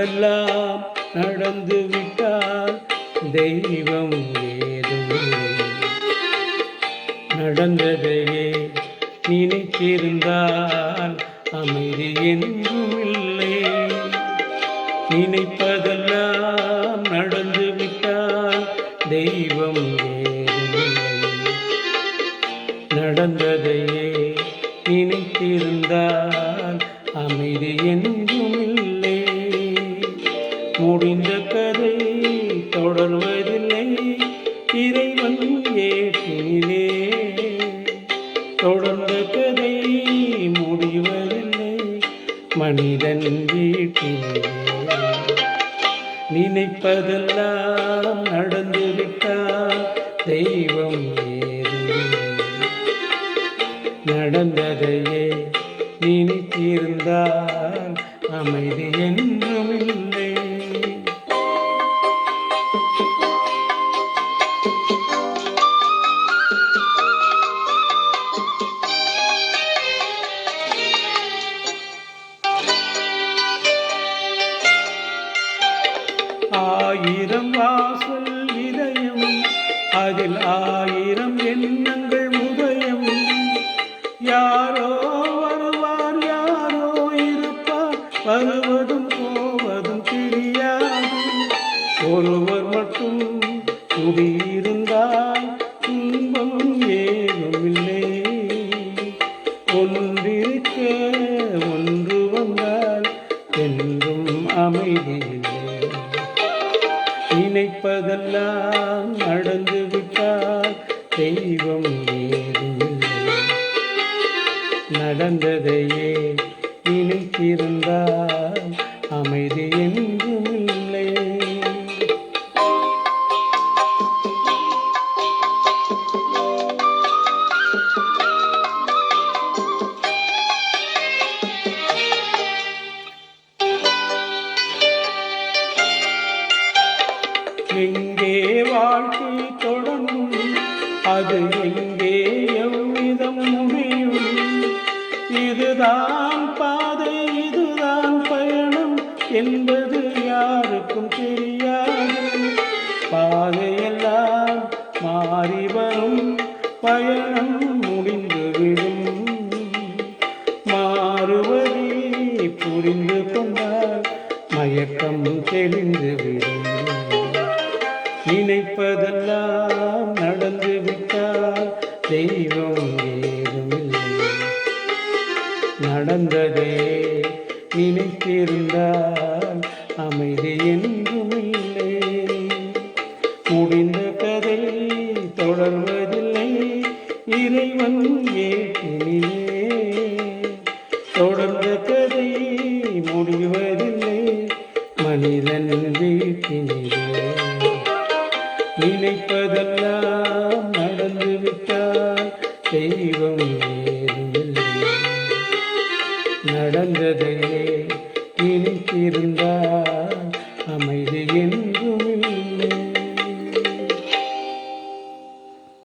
நினைப்பதெல்லாம் நடந்து விட்டால் தெய்வம் ஏதுமில்லை. நடந்ததையே நினைத்திருந்தால் அமைதி என்றும் இல்லை. நினைப்பதெல்லாம் நடந்து விட்டால் தெய்வம் ஏதுமில்லை. நடந்ததையே நினைத்திருந்தால் அமைதி என்றும் இல்லை. முடிந்த கதை தொடர்வதில்லை இறைவன் ஏற்றினிலே. தொடர்ந்த கதை முடிவதில்லை மனிதன் வீட்டிலே. நினைப்பதெல்லாம் நடந்துவிட்டால் தெய்வம் ஏதுமில்லை. நடந்ததையே நினைத்திருந்தால் அமைதி என்றும் இல்லை. ஆயிரம் வாசல் இதயம், அதில் ஆயிரம் எண்ணங்கள் உதயம். யாரோ வருவார், யாரோ இருப்பார், வருவதும் போவதும் தெரியாது. ஒருவர் மட்டும் குடியிருந்தால் துன்பம் ஏதுமில்லை. ஒன்றிருக்க ஒன்று வந்தால் என்றும் அமைதி இல்லை. நினைப்பதெல்லாம் நடந்துவிட்டால் தெய்வம் ஏதுமில்லை. நடந்ததையே நினைத்திருந்தால் அமைதி என்றும் இல்லை. எங்கே வாழ்க்கை தொடங்கும், அது எங்கே எவ்விதம் முடியும்? இதுதான் பாதை, இதுதான் பயணம் என்பது யாருக்கும் தெரியாது. பாதையெல்லாம் மாறி வரும், பயணம் முடிந்துவிடும். மாறுவதை புரிந்து கொண்டால் மயக்கம் தெளிந்துவிடும். நினைப்பதெல்லாம் நடந்துவிட்டால் தெய்வம் ஏதுமில்லை. நடந்ததே நினைத்திருந்தால் அமைதி என்றும் இல்லை. முடிந்த கதை தொடர்வதில்லை இறைவன் ஏற்றினிலே. தொடர்ந்த கதை முடிவதில்லை மனிதன் வீட்டினிலே. நினைப்பதெல்லாம் நடந்துவிட்டால் தெய்வம் ஏதுமில்லை. நடந்ததையே நினைத்திருந்தால் அமைதி என்றும் இல்லை.